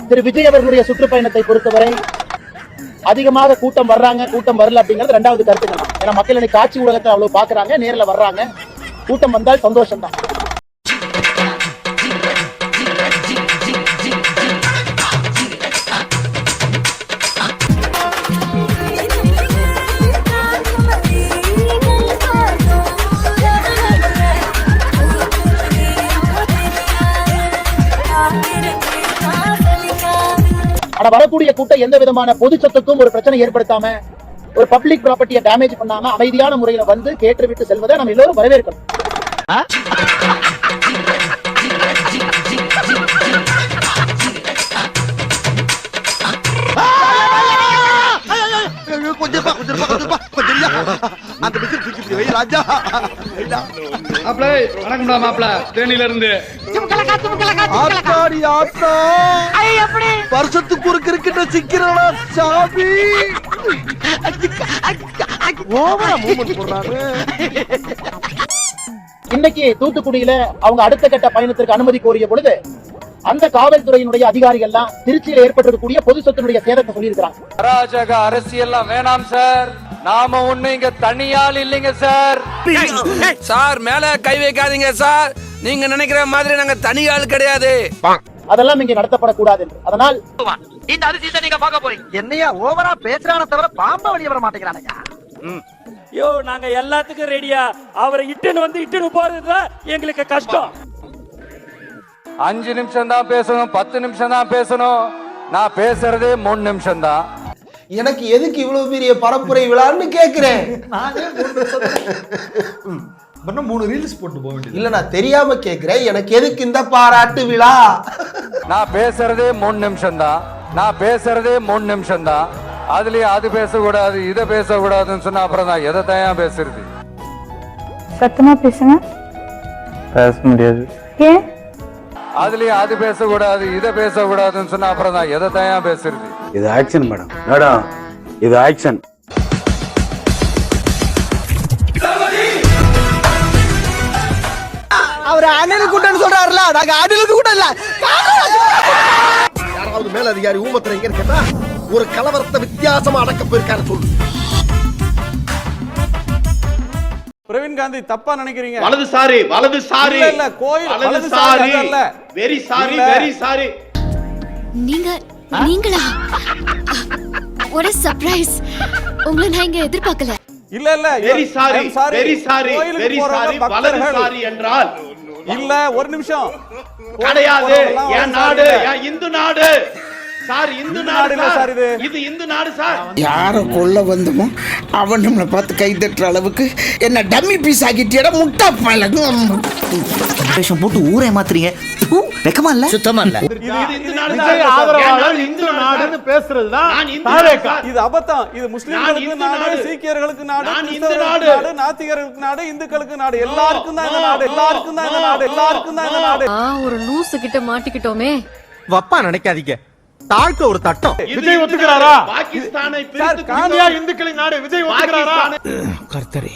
திரு விஜய் அவர்களுடைய சுற்றுப்பயணத்தை பொறுத்தவரை அதிகமாக கூட்டம் வர்றாங்க கூட்டம் வரல அப்படிங்கிறது இரண்டாவது கருத்து தான். ஏன்னா மக்கள் இன்னைக்கு காட்சி ஊடகத்தை அவ்வளவு பாக்குறாங்க, நேர்ல வர்றாங்க, கூட்டம் வந்தால் சந்தோஷம் தான். வரக்கூடிய கூட்டம் எந்த விதமான பொது சொத்துக்கும் ஒரு பிரச்சனை ஏற்படுத்தாம, ஒரு பப்ளிக் ப்ராப்பர்ட்டியை டேமேஜ் பண்ணாம அமைதியான முறையில வந்து கேட்டுவிட்டு செல்வதை நம்ம எல்லோரும் வரவேற்கணும். வருஷத்துக்கு ஒரு கிரிக்கெட்ட சிக்கிறடா சாமி. இன்னைக்கு தூத்துக்குடியில அவங்க அடுத்த கட்ட பயணத்திற்கு அனுமதி கோரிய பொழுது அந்த காவல்துறையினுடைய அதிகாரிகள் எல்லாம் திருச்சியில் ஏற்பட்டிருக்கக்கூடிய பொது சொத்தினுடைய சேதத்தை சொல்லியிருக்கிறாங்க. அராஜக அரசியல் வேணாம் சார், நாம ஒண்ணு இங்க தனியால் இல்லைங்க சார். சார் மேல கை வைக்காதீங்க சார், நீங்க நினைக்கிற மாதிரி நாங்க தனியால் கிடையாது. அதெல்லாம் இங்க நடத்தப்படக்கூடாது என்று. அதனால் இந்த அதிசயத்தை நீங்க பார்க்க போறீங்க. என்னையா ஓவரா பேசுறானே தவிர பாம்ப வெளிய வர மாட்டேங்கிறானயா. யோ நாங்க எல்லாத்துக்கும் ரெடியா, அவரை இட்டுன்னு போறதுதான் எங்களுக்கு கஷ்டம். 5 நிமிஷம் தான் பேசணும், 10 நிமிஷம் தான் பேசணும். நான் பேசுறதே 3 நிமிஷம் தான். எனக்கு எதுக்கு இவ்வளவு பெரிய பரப்புரை விழான்னு கேக்குறேன். 3 ரீல்ஸ் போட்டு போக வேண்டியது இல்ல, நான் தெரியாம கேக்குறேன். எனக்கு எதுக்கு இந்த பாராட்டு விழா? நான் பேசுறதே 3 நிமிஷம் தான். நான் பேசுறதே 3 நிமிஷம் தான். அதுலயே அது பேசக்கூடாது இதை பேசக்கூடாதுன்னு சொன்னா அப்புறம் நான் எதை தான் பேசுறது? சத்தமா பேசுங்க. பேச முடியாது. ஏன்? அதுலயே அது பேசக்கூடாது இதை பேசக்கூடாதுன்னு சொன்னா அப்புறம் நான் எதை தான் பேசுறது? இது ஆக்ஷன் மேடம். மேடம் இது ஆக்ஷன். அவர் அணில் கூட்டம்னு சொல்றாருல, நாங்க அணிலுக்கு கூட இல்ல. யாராவது மேல அதிகாரி ஊமத்துல எங்க கேட்டா ஒரு கலவரத்தை வித்தியாசமா அடக்க போயிருக்காரு சொல்லு. பிரவீன் காந்தி தப்பா நினைக்கிறீங்க. வலதுசாரி இல்ல கோயில் வலதுசாரி இல்ல. Very sorry. நீங்களா? what a surprise. உங்களை நான் இங்க எதிர்பார்க்கல. இல்ல வெரி சாரி வலதுசாரி என்றால் இல்ல ஒரு நிமிஷம் கிடையாது. என் நாடு, இந்து நாடு சார், இந்து நாடு சார். இது இந்து நாடு சார். யார கொல்ல வந்தமோ அவன் நம்மளை பார்த்து கை தட்டுற அளவுக்கு என்ன டம்மி பீஸ் ஆகிட்டியடா முட்டா பழகும். போட்டு ஊரே மாத்துறீங்க. வெக்கமா இல்ல? சுத்தமா இல்ல. இது இந்து நாடு சார். இந்து நாடுன்னு பேசுறதுதான் தாவேகா. இது அபத்தம். இது முஸ்லிம்களுக்கு நாடு, சீக்கியர்களுக்கு நாடு, கிறிஸ்தவர்களுக்கு நாடு, நாத்திகர்களுக்கு நாடு, இந்துக்களுக்கு நாடு. எல்லாருக்கும் தான் இந்த நாடு. எல்லாருக்கும் தான் இந்த நாடு. எல்லாருக்கும் தான் இந்த நாடு. ஒரு லூசு கிட்ட மாட்டிக்கிட்டோமே. வப்பா நினைக்காதீங்க. தாழ்க்க ஒரு தட்டம். விஜய் ஒத்துக்கிறாரா? பாகிஸ்தானை பிரித்து காந்தியா இந்துக்களின் நாடு விஜய் ஒத்துக்கிறாரா? கர்த்தரே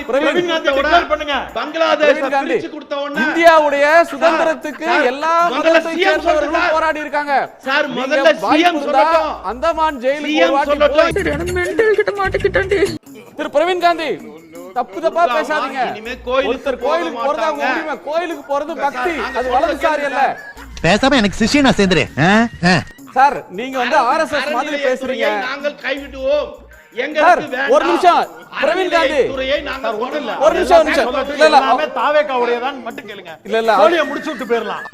பிரவீன் காந்தி டிக்ளேர் பண்ணுங்க. பங்களாதேஷ் பிரிச்சு கொடுத்த உடனே இந்தியாவுடைய சுதந்திரத்துக்கு எல்லா மதத்தைச் சேர்ந்தவர்களும் போராடி இருக்காங்க. சார் முதல்ல சிஎம் சொல்லட்டும். அந்தமான் ஜெயிலுக்கு மெண்டல் கிட்ட மாட்டிக்கிட்டேன்டி. திரு பிரவீன் காந்தி தப்பா பேசாதீங்க. ஒருத்தர் கோயிலுக்கு போறது அவங்க உரிமை. கோயிலுக்கு போறது பக்தி, அது வலதுசாரி அல்ல. பேசாம எனக்கு சிஷ்யனா சேர்ந்துரு. சார் நீங்க வந்து ஆர்எஸ்எஸ் மாதிரி பேசுறீங்க. நாங்கள் கைவிடுவோம். சார் ஒரு நிமிஷம் பிரவீன் காந்தி, ஒரு நிமிஷம். இல்ல எல்லாமே தாவேகாவுடைய தான் மட்டும் கேளுங்க. இல்ல கோலிய முடிச்சு விட்டு போயிரலாம்.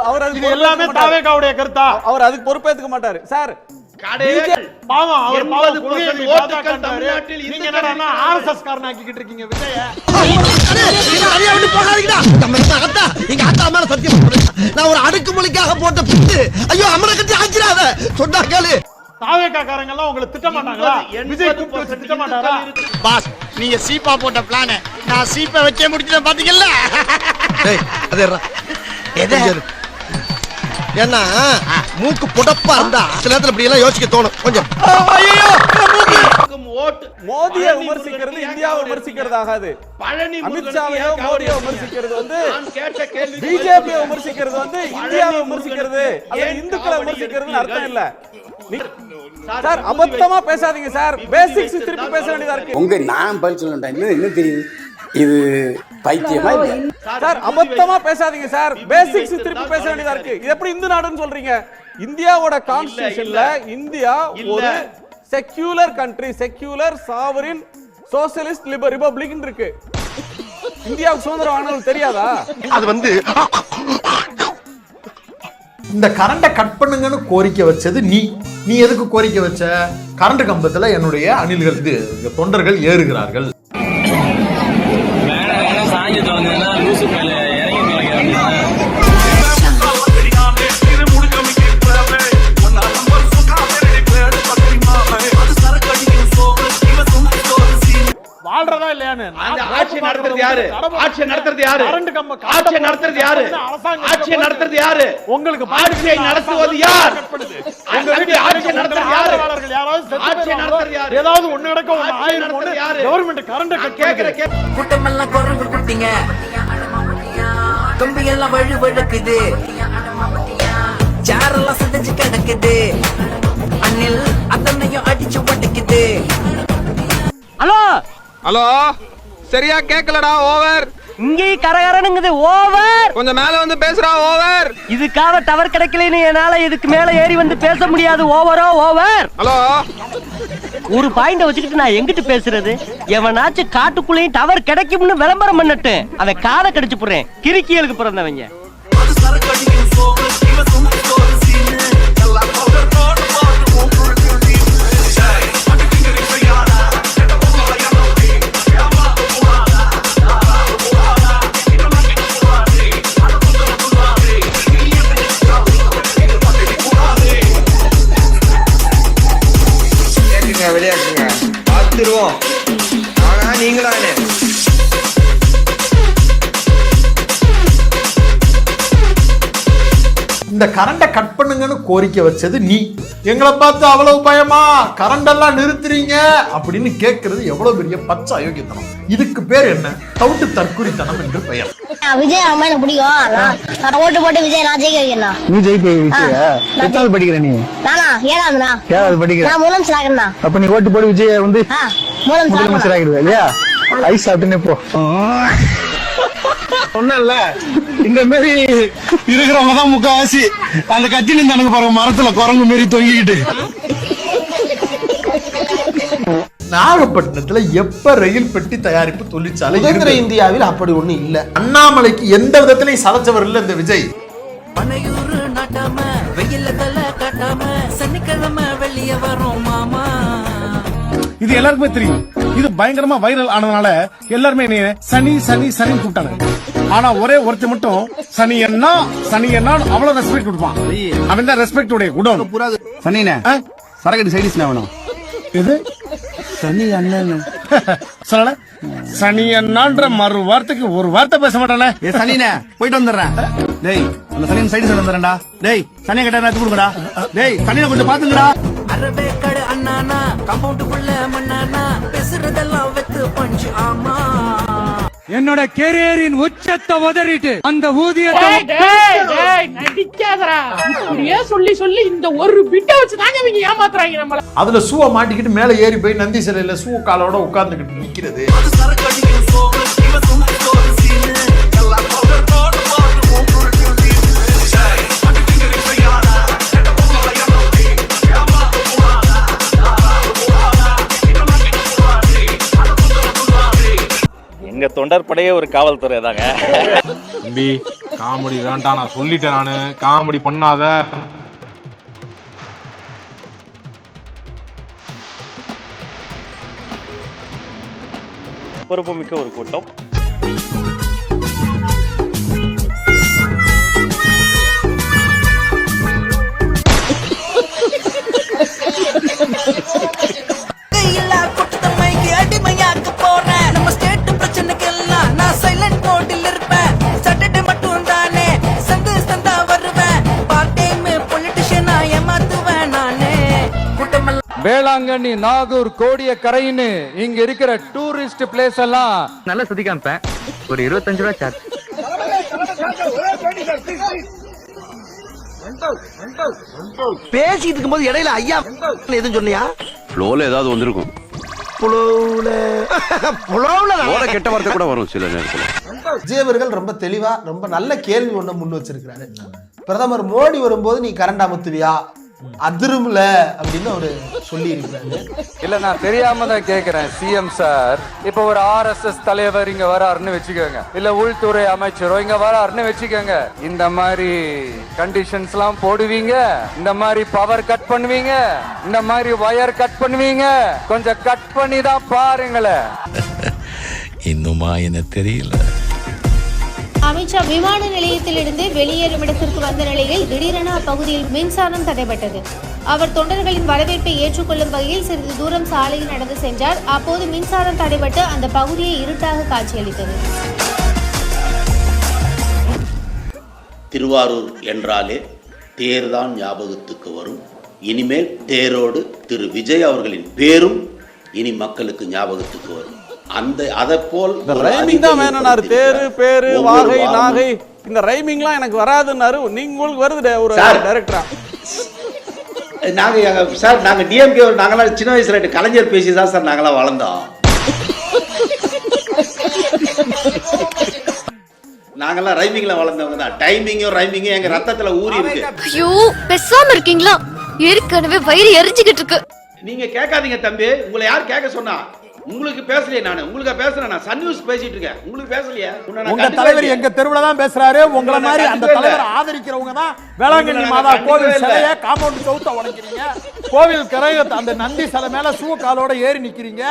அவர் அது எல்லாமே தாவேகாவுடைய கருத்தா? அவர் அதுக்கு பொறுப்பேத்துக்க மாட்டாரு சார். பாவம் அவர் 80% ஓட்டுகள் தமிழ்நாட்டில் நீங்க என்னடா ஆர்எஸ்எஸ் காரன் ஆக்கிட்டு இருக்கீங்க விஜய. நான் ஒரு அடுக்குமொழிக்காக போட்ட பிட்டு. ஐயோ அம்மனை கட்டி ஆக்கிறாத சொன்னா கேளு. தாவேகா காரங்க எல்லாம் உங்களை திட்ட மாட்டாங்களா? விஜய் கூப்பிட்டு திட்ட மாட்டாரா? பாஸ் நீங்க சீப்பா போட்ட பிளான் நான் சீப்பா வைக்க முடிஞ்சத பாத்தீங்கல்ல. ஏன்னா மூக்கு புடப்பா இருந்தா சில நேரத்துல இப்படி எல்லாம் யோசிக்க தோணும் கொஞ்சம். மோதியை விமர்சிக்கிறது இந்தியாவை விமர்சிக்கிறது ஆகாது. அமித்ஷாவையோ மோடியை விமர்சிக்கிறது வந்து பிஜேபியை விமர்சிக்கிறது வந்து இந்தியாவை விமர்சிக்கிறது அல்லது இந்துக்களை விமர்சிக்கிறது அர்த்தம் இல்ல. சார் அபத்தமா பேசாதீங்க சார். பேசிக்ஸ் திருப்பி பேச வேண்டியதா இருக்கு. உங்க நான் பதில் சொல்லட்டேன். என்ன தெரியுது இது பைத்தியமா? சார் அபத்தமா பேசாதீங்க சார். பேசிக்ஸ் திருப்பி பேச வேண்டியதா இருக்கு. இது எப்படி இந்து நாடுன்னு சொல்றீங்க? இந்தியாவோட கான்ஸ்டிடியூஷன்ல இந்தியா ஒரு secular country, secular sovereign socialist republic இருக்கு. இந்தியாவுக்கு சுதந்திரம் வாங்கினது தெரியாதா? அது வந்து இந்த கரண்டை கட் பண்ணுங்கன்னு கோரிக்கை வச்சது நீ எதுக்கு கோரிக்கை வச்ச? கரண்ட் கம்பத்துல என்னுடைய அணில்கள் தொண்டர்கள் ஏறுகிறார்கள். வாழ்றதா இல்லையான்னு ஆட்சி நடத்துறது யாரு? ஆட்சி நடத்துறது யாரு? ஆட்சி நடத்துறது யாரு? ஆட்சி நடத்துறது யாரு? உங்களுக்கு ஆட்சியை நடத்துவது யார்? ஆட்சி நடத்துறது யாரு? ஆட்சி நடத்துறது யாரு? ஏதாவது ஒண்ணு நடக்க கவர்மெண்ட் கரண்ட் கேக்குற கூட்டமெல்லாம் குரங்கு குட்டிங்க, கம்பி எல்லாம் வழுக்குது, சேரெல்லாம் சிதைஞ்சு கிடக்குது, அணில் அத்தனையும் அடிச்சு ஒட்டிக்குது. ஹலோ ஹலோ, சரியா கேக்கலடா. ஓவர். இங்கேயும் கரகரனுங்குது. ஓவர். கொஞ்சம் மேல வந்து பேசுறா. ஓவர். இதுக்காக டவர் கிடைக்கலன்னு என்னால இதுக்கு மேல ஏறி வந்து பேச முடியாது. ஓவரோ ஓவர். ஹலோ, ஒரு பாயிண்ட வச்சுக்கிட்டு நான் எங்கிட்டு பேசுறது? எவனாச்சும் காட்டுக்குள்ளேயும் டவர் கிடைக்கும்னு விளம்பரம் பண்ணட்டு அவன் காதை கடிச்சு போடுறேன். கிறுக்கியலுக்கு பிறந்தவங்க. விளையாட்டுங்க பார்த்துருவோம். ஆனா நீங்களானே இந்த கரண்டை கட் பண்ணுங்கன்னு கோரிக்கை வச்சது எங்களை பார்த்து அவ்வளவு பயமா கரண்ட் எல்லாம் நிறுத்துறீங்க அப்படின்னு கேட்கறது எவ்வளவு பெரிய பச்சை அயோக்கியத்தனம். இதுக்கு பேர் என்ன? தவிட்டு தற்குறித்தனம் என்று பெயர். விஜய் அம்மா எனக்கு பிடிக்கும். நான் ஓட்டு போட்டு விஜய் நான் ஜெயிக்க வைக்கிறேன். நீ ஜெயிக்க படிக்கிற? நீ நானா ஏழாவதுனா? ஏதாவது படிக்கிற? நான் முதலமைச்சர் ஆகிறேன்னா. அப்ப நீ ஓட்டு போட்டு விஜய் வந்து முதலமைச்சர் ஆகிடுவ இல்லையா? ஐஸ் சாப்பிட்டுன்னு போ. சொன்னல இந்த மாதிரி இருக்கிறவங்க தான் முக்காவாசி அந்த கட்சியில இருந்தானுங்க பாருங்க, மரத்துல குரங்கு மாரி தொங்கிக்கிட்டு. நாகப்பட்டினத்துல எப்ப ரயில் பெட்டி தயாரிப்பு தொழிற்சாலை? சுதந்திர இந்தியாவில் அப்படி ஒண்ணு இல்ல. அண்ணாமலைக்கு எந்த விதத்திலையும் சலைச்சவர் இல்ல இந்த விஜய். பனையூர் நாட்டாம வெயில்ல தலை காட்டாம சனிக்கிழமை வெளிய வரும் மாமா. இது எல்லாருக்குமே தெரியும். இது பயங்கரமா வைரல் ஆனதுனால எல்லாருமே சனி சனி சனி கூப்பிட்டாங்க. ஆனா ஒரே ஒருத்த மட்டும் சனி என்ன அவ்வளவு ரெஸ்பெக்ட் கொடுப்பான். அவன் தான் ரெஸ்பெக்ட் உடைய குடம். சனினே சரக்கடி சைடிஸ் வேணும். இது சனி அண்ணன் சொல்லல. சனி அண்ணான்ற மறு வார்த்தைக்கு ஒரு வார்த்தை பேச மாட்டானே. சனினே போயிட்டு வந்துடுறேன். டேய் அந்த சனியன் சைடிஸ் வந்துடுறேன்டா. டேய் சனியை கேட்டா எடுத்து கொடுங்கடா. டேய் சனியை கொஞ்சம் பாத்துங்கடா. அரவேக்கடு அண்ணானா கம்பவுண்டுக்குள்ள மண்ணானா பேசுறதெல்லாம் வெத்து பஞ்சு ஆமா. என்னோட கெரியரின் உச்சத்தை உதறிட்டு அந்த ஊதியத்தை நடிக்காதடா. இப்படியே சொல்லி சொல்லி இந்த ஒரு பிட்ட வச்சு தாங்க இவங்க ஏமாத்துறாங்க நம்மள. அதுல ஷூவை மாட்டிக்கிட்டு மேல ஏறி போய் நந்தி சிலையில ஷூ காலோட உட்கார்ந்துகிட்டு நிக்கிறது. எங்க தொண்டர் படையே ஒரு காவல்துறை தாங்க. தம்பி காமெடி வேண்டாம், நான் சொல்லிட்டேன். நானு காமெடி பண்ணாத. பொறுப்புமிக்க ஒரு கூட்டம். அடிமையாக்க போறேன். நம்ம ஸ்டேட் பிரச்சனைக்கு எல்லாம் நான் சைலண்ட் மோடில் இருப்பேன். சாட்டர்டே மட்டும் தானே சந்து சந்தா வருவேன். பார்ட் டைம் பொலிட்டிஷியனா ஏமாத்துவேன் நானே. கூட்டமெல்லாம் வேளாண் வேளாங்கண்ணி, நாகூர், கோடியக்கரைன்னு இங்க இருக்கிற டூரிஸ்ட் பிளேஸ் எல்லாம் நல்லா சுத்தி காமிப்பேன். ஒரு 25 ரூபா சார்ஜ். பேசிட்டு இருக்கும்போது இடையில ஐயா எதுவும் சொன்னியா? ஃப்ளோல ஏதாவது வந்திருக்கும். புலவுல கெட்ட வார்த்தை கூட வரும் சில நேரத்துல. விஜய் அவர்கள் ரொம்ப தெளிவா ரொம்ப நல்ல கேள்வி ஒண்ணு முன் வச்சிருக்கிறாரு. பிரதமர் மோடி வரும்போது நீ கரண்ட் அமுத்துவியா, அதிரும்ல அப்படின்னு அவரு சொல்லி இருக்கிறாரு. இல்ல, நான் தெரியாம தான் கேக்குறேன். சிஎம் சார், இப்ப ஒரு RSS தலைவர் இங்க வராருன்னு வச்சுக்கோங்க, இல்ல உள்துறை அமைச்சரோ இங்க வராருன்னு வச்சுக்கோங்க, இந்த மாதிரி கண்டிஷன்ஸ் எல்லாம் போடுவீங்க, இந்த மாதிரி பவர் கட் பண்ணுவீங்க, இந்த மாதிரி வயர் கட் பண்ணுவீங்க, கொஞ்சம் கட் பண்ணி தான் பாருங்களேன். இன்னுமா என்ன தெரியல. அமித்ஷா விமான நிலையத்திலிருந்து வெளியேறும் இடத்திற்கு வந்த நிலையில் திடீரென அப்பகுதியில் மின்சாரம் தடைபட்டது. அவர் தொண்டர்களின் வரவேற்பை ஏற்றுக்கொள்ளும் வகையில் சிறிது தூரம் சாலையில் நடந்து சென்றார். அப்போது மின்சாரம் தடைபட்டு அந்த பகுதியை இருட்டாக காட்சியளித்தது. திருவாரூர் என்றாலே தேர்தான் ஞாபகத்துக்கு வரும். இனிமேல் தேரோடு திரு விஜய் அவர்களின் பேரும் இனி மக்களுக்கு ஞாபகத்துக்கு வரும். அந்த அதை போல் ரைமிங் தான் வேணும்னாரு. தேரு, பேரு, வாகை, நாகை, இந்த ரைமிங்லாம் எனக்கு வராதுன்னாரு. நீங்க உங்களுக்கு வருது ஒரு டைரக்டரா? நாங்க சார், நாங்க டிஎம்கே, நாங்களாம் சின்ன வயசுல கலைஞர் பேசி தான் சார் நாங்களாம் வளர்ந்தோம். நாங்கெல்லாம் ரைமிங்ல வளர்ந்தவங்க தான். டைமிங்கும் ரைமிங்கும் எங்க ரத்தத்துல ஊறி இருக்கு. ஐயோ, பேசாம இருக்கீங்களா? ஏற்கனவே வயிறு எரிஞ்சுக்கிட்டு இருக்கு. நீங்க கேட்காதீங்க தம்பி. உங்களை யார் கேட்க சொன்னா? உங்களுக்கு பேசலையே, நானு உங்களுக்கு பேசுறேன். நான் சன் நியூஸ் பேசிட்டு இருக்கேன், உங்களுக்கு பேசலையா? உங்க தலைவர் எங்க தெருவுல தான் பேசுறாரு. உங்கள மாதிரி அந்த தலைவர் ஆதரிக்கிறவங்க தான் வேளாங்கண்ணி மாதா கோவில் சிலைய காம்பவுண்ட் சவுத்த உடைக்கிறீங்க. கோவில் கரைய அந்த நந்தி சிலை மேல சூ காலோட ஏறி நிக்கிறீங்க.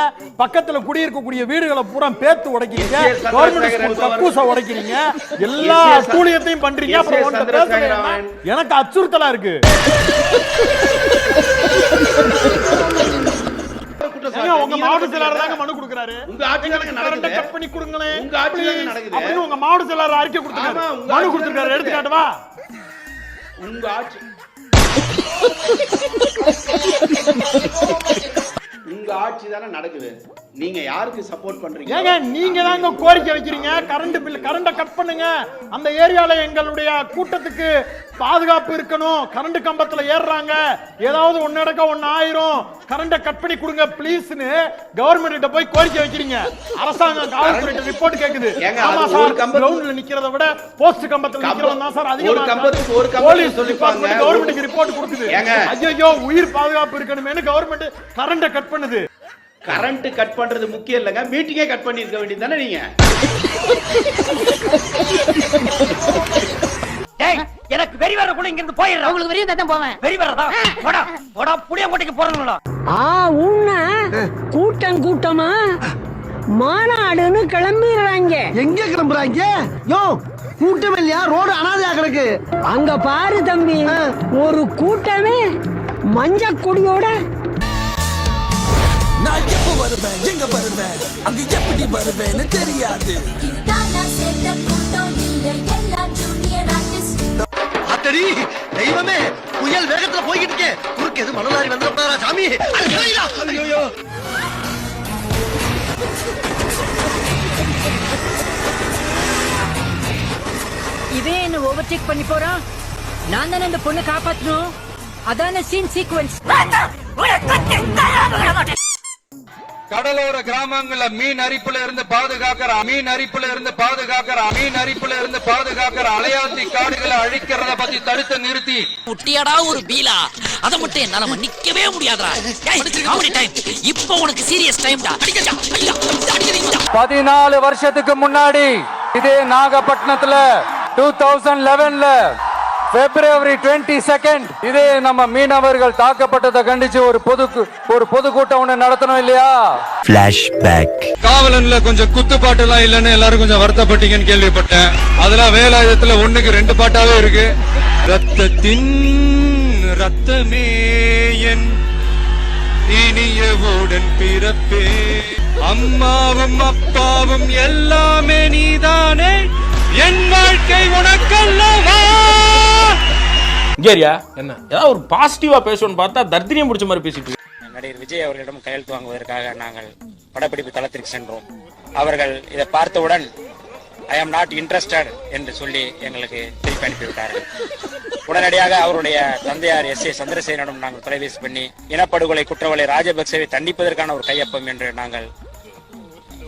பக்கத்துல குடியிருக்கக்கூடிய வீடுகளை பூரா பேத்து உடைக்கிறீங்க. Government school கக்கூச உடைக்கிறீங்க. எல்லா கூலியத்தையும் பண்றீங்க. அப்புறம் ஒன்றை பேசுறீங்க. எனக்கு அச்சுறுத்தலா இருக்கு. உங்க மாவட்ட செயலாளர் தாங்க மனு கொடுக்கறாரு. உங்க ஆட்சியில நடக்குது. கட் பண்ணி கொடுங்களே. உங்க ஆட்சியில நடக்குது. அப்படி உங்க மாவட்ட செயலாளர் அறிக்கை கொடுத்தாரு. மனு கொடுத்திருக்காரு. எடுத்து காட்டவா? உங்க ஆட்சி, உங்க ஆட்சி தானே நடக்குது. நீங்க யாருக்கு சப்போர்ட் பண்றீங்க? ஏங்க நீங்க தாங்க கோரிக்கை வைக்கிறீங்க. கரண்ட் பில், கரண்ட கட் பண்ணுங்க. அந்த ஏரியால எங்களுடைய கூட்டத்துக்கு பாதுகாப்பு இருக்கணும். கரண்ட் கம்பத்துல ஏறுறாங்க, ஏதாவது ஒன்னு நடக்க ஒன்னு ஆயிரும், கரண்ட கட் பண்ணி கொடுங்க ப்ளீஸ்னு கவர்மெண்ட் கிட்ட போய் கோரிக்கை வைக்கிறீங்க. அரசாங்கம் காவல்துறை ரிப்போர்ட் கேக்குது. ஆமா சார், கிரவுண்ட்ல நிக்கிறத விட போஸ்ட் கம்பத்துல நிக்கிறவங்க தான் சார் அதிகமா. ஒரு கம்பெனி சொல்லிப்பாங்க, கவர்மெண்ட்க்கு ரிப்போர்ட் கொடுக்குது. ஐயோ, உயிர் பாதுகாப்பு இருக்கணும்னு கவர்மெண்ட் கரண்ட கட் பண்ணுது. கரண்ட் கட் பண்றது முக்கியம் இல்லங்க, மீட்டிங்கே கட் பண்ணி இருக்க வேண்டியது தானே நீங்க. டேய், எனக்கு வெறி வர கூட இங்க இருந்து போயிடுறேன். உங்களுக்கு வெறி தான் போவேன். வெறி வரதா? போடா போடா, புளியங்கோட்டைக்கு போறணும்டா. உன்ன கூட்டம் கூட்டமா மாநாடுன்னு கிளம்பிடுறாங்க. எங்க கிளம்புறாங்க? யோ, கூட்டம் இல்லையா? ரோடு அனாதையா கிடக்கு. அங்க பாரு தம்பி, ஒரு கூட்டமே மஞ்ச கொடியோட. நான் எப்ப வருவேன், எங்க வருவேன், அங்க எப்படி வருவேன்னு தெரியாது. அத்தடி தெய்வமே, புயல் வேகத்துல போய்கிட்டு இருக்கே. குறுக்கு எது மணலாரி வந்துடா சாமி. ஐயோ, இவன் என்ன ஓவர்டேக் பண்ணி போறான். நான் தானே அந்த பொண்ணை காப்பாற்றணும். அதான சீன் சீக்வென்ஸ். கடலோர கிராமங்கள்ல மீன் அரிப்புல இருந்து பாதுகாக்கிற அலையாத்தி காடுகளை அழிக்கிறத பத்தி தடுத்து நிறுத்தி குட்டியாடா ஒரு பீலா, அத மட்டும் என்னால மன்னிக்கவே முடியாதா. இப்போ உனக்கு சீரியஸ் டைம்டா. 14 வருஷத்துக்கு முன்னாடி இதே நாகப்பட்டினத்துல 2011ல February 22nd இதே நம்ம மீனவர்கள் தாக்கப்பட்டதை கண்டிச்சு ஒரு பொதுக்கூட்டம் ஒண்ணு நடத்தணும் இல்லையா? Flashback. காவலன்ல கொஞ்சம் குத்துப்பாட்டு எல்லாம் இல்லன்னு எல்லாரும் கொஞ்சம் வருத்தப்பட்டீங்கன்னு கேள்விப்பட்டேன். அதெல்லாம் வேலாயுதத்துல 1க்கு 2 பாட்டாவே இருக்கு. ரத்தத்தின் ரத்தமே என் இனியவுடன் பிறப்பே, அம்மாவும் அப்பாவும் எல்லாமே நீதானே, என் வாழ்க்கை உனக்கல்லவா. கேரியா என்ன ஏதாவது ஒரு பாசிட்டிவா பேசணும்னு பார்த்தா தர்தினியம் பிடிச்ச மாதிரி பேசிட்டு இருக்கு. நடிகர் விஜய் அவர்களிடம் கையெழுத்து வாங்குவதற்காக நாங்கள் படப்பிடிப்பு தளத்திற்கு சென்றோம். அவர்கள் இதை பார்த்தவுடன் ஐ ஆம் நாட் இன்ட்ரெஸ்டட் என்று சொல்லி எங்களுக்கு திருப்பி அனுப்பிவிட்டார்கள். உடனடியாக அவருடைய தந்தையார் எஸ் ஏ சந்திரசேகரனிடம் நாங்கள் தொலைபேசி பண்ணி இனப்படுகொலை குற்றவாளி ராஜபக்சேவை தண்டிப்பதற்கான ஒரு கையொப்பம் என்று நாங்கள்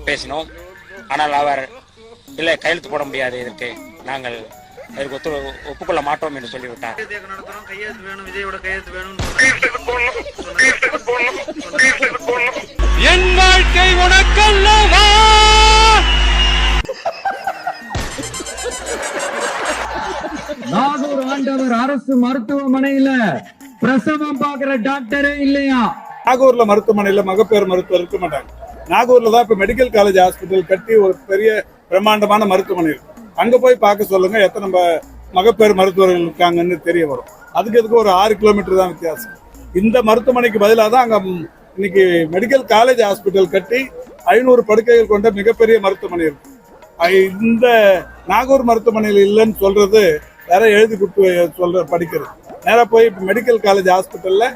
பேசினோம். ஆனால் அவர் இல்லை, கையெழுத்து போட முடியாது, இதற்கு நாங்கள் அதற்கு ஒப்புக்கொள்ள மாட்டோம் என்று சொல்லிவிட்டார். என் வாழ்க்கை உனக்கல்லவா? நாகூர் ஆண்டவர் அரசு மருத்துவமனையில பிரசவம் பாக்குற டாக்டரே இல்லையா? நாகூர்ல மருத்துவமனையில மகப்பேறு மருத்துவர் இருக்க மாட்டாங்க. நாகூர்ல தான் இப்ப மெடிக்கல் காலேஜ் ஹாஸ்பிட்டல் கட்டி ஒரு பெரிய பிரம்மாண்டமான மருத்துவமனை இருக்கு. அங்க போய் பார்க்க சொல்லுங்க, எத்தனை மகப்பேறு மருத்துவர்கள் இருக்காங்கன்னு தெரிய வரும். அதுக்கு 6 கிலோமீட்டர் தான் வித்தியாசம். இந்த மருத்துவமனைக்கு பதிலாக தான் அங்க இன்னைக்கு மெடிக்கல் காலேஜ் ஹாஸ்பிட்டல் கட்டி 500 படுக்கைகள் கொண்ட மிகப்பெரிய மருத்துவமனை இருக்கு. இந்த நாகூர் மருத்துவமனையில் இல்லைன்னு சொல்றது வேற எழுதி கொடுத்து படிக்கிறது. நேரா போய் மெடிக்கல் காலேஜ் ஹாஸ்பிட்டல்ல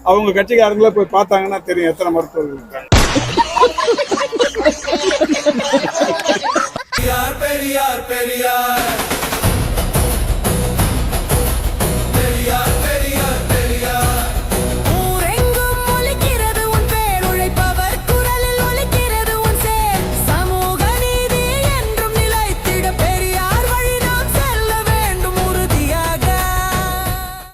அவங்க கட்சிக்காரங்கள போய் பார்த்தாங்கன்னா தெரியும் எத்தனை மருத்துவர்கள் இருக்காங்க. பெரியார் பெரியார் பெரியார்